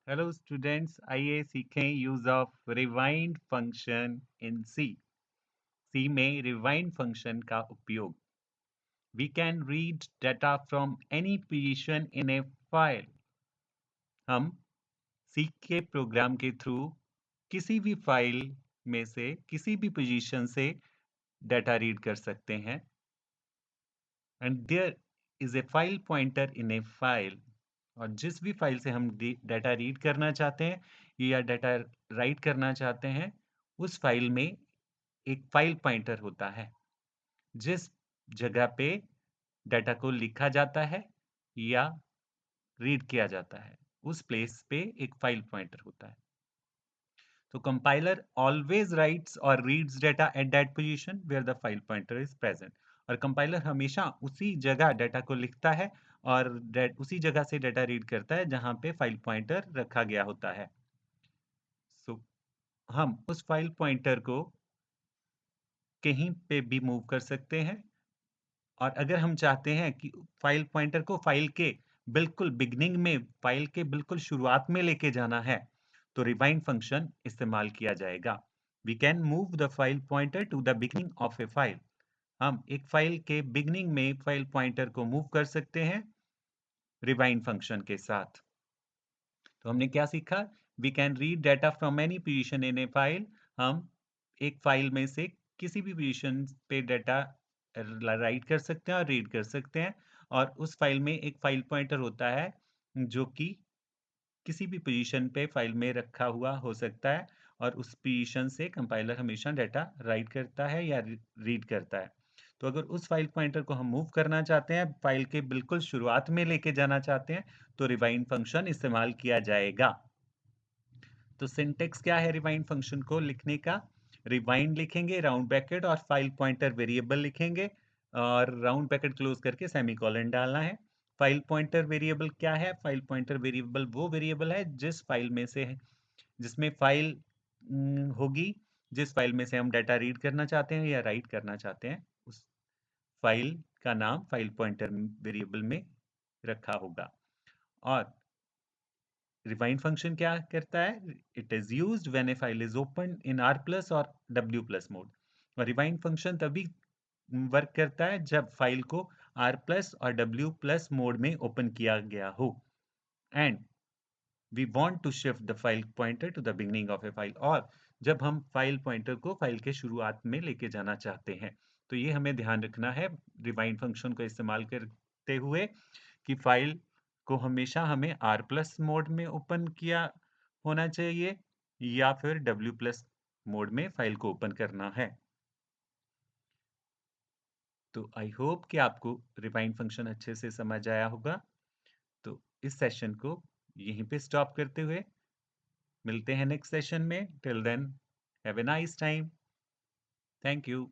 Hello students, आइए सीखें use of rewind function in C. C में रिवाइंड फंक्शन का उपयोग। We can read data from any position in a file. हम C के programme के थ्रू किसी भी फाइल में से किसी भी पोजीशन से डाटा रीड कर सकते हैं। And there is a file pointer in a file. और जिस भी फाइल से हम डाटा रीड करना चाहते हैं या डाटा राइट करना चाहते हैं, उस फाइल में एक फाइल पॉइंटर होता है। जिस जगह पे डाटा को लिखा जाता है या रीड किया जाता है, उस प्लेस पे एक फाइल पॉइंटर होता है। तो कंपाइलर ऑलवेज राइट्स और reads data at that position where the file pointer is present. और कंपाइलर हमेशा उसी जगह डाटा को लिखता है और उसी जगह से डाटा रीड करता है जहां पे फाइल पॉइंटर रखा गया होता है। सो हम उस फाइल पॉइंटर को कहीं पे भी मूव कर सकते हैं। और अगर हम चाहते हैं कि फाइल पॉइंटर को फाइल के बिल्कुल बिगिनिंग में, फाइल के बिल्कुल शुरुआत में लेके जाना है, तो रिवाइंड फंक्शन इस्तेमाल किया जाएगा। We can move the file pointer to the beginning of a file. हम एक फाइल के बिगिनिंग में फाइल पॉइंटर को मूव कर सकते हैं रिवाइंड फंक्शन के साथ। तो हमने क्या सीखा? We can read data from any position in a file. हम एक फाइल में से किसी भी पोजीशन पे डाटा राइट कर सकते हैं और रीड कर सकते हैं। और उस फाइल में एक फाइल पॉइंटर होता है जो कि किसी भी पोजीशन पे फाइल में रखा हुआ हो सकता है, और उस पोजीशन से कंपाइलर हमेशा डाटा राइट करता है या रीड करता है। तो अगर उस फाइल पॉइंटर को हम मूव करना चाहते हैं, फाइल के बिल्कुल शुरुआत में लेके जाना चाहते हैं, तो रिवाइंड फंक्शन इस्तेमाल किया जाएगा। तो सिंटेक्स क्या है रिवाइंड फंक्शन को लिखने का? रिवाइंड लिखेंगे, राउंड ब्रैकेट और फाइल पॉइंटर वेरिएबल लिखेंगे, और राउंड ब्रैकेट क्लोज करके सेमीकोलन डालना है। फाइल पॉइंटर वेरिएबल क्या है? फाइल पॉइंटर वेरिएबल वो वेरिएबल है जिस फाइल में से है, जिसमें फाइल होगी, जिस फाइल में से हम डाटा रीड करना चाहते हैं या राइट करना चाहते हैं, उस फाइल का नाम फाइल पॉइंटर वेरिएबल में रखा होगा। और रिवाइंड फंक्शन क्या करता है? It is used when a file is open in R plus और डब्ल्यू प्लस मोड। और रिवाइंड फंक्शन तभी वर्क करता है जब फाइल को आर प्लस और डब्ल्यू प्लस मोड में ओपन किया गया हो, and we want to shift the file pointer to the beginning of a file. और जब हम फाइल पॉइंटर को फाइल के शुरुआत में लेके जाना चाहते हैं, तो ये हमें ध्यान रखना है रिवाइंड फंक्शन को इस्तेमाल करते हुए कि फाइल को हमेशा हमें आर प्लस मोड में ओपन किया होना चाहिए या फिर डब्ल्यू प्लस मोड में फाइल को ओपन करना है। तो आई होप कि आपको रिवाइंड फंक्शन अच्छे से समझ आया होगा। तो इस सेशन को यहीं पे स्टॉप करते हुए मिलते हैं नेक्स्ट सेशन में। Till then, have a nice time. Thank you.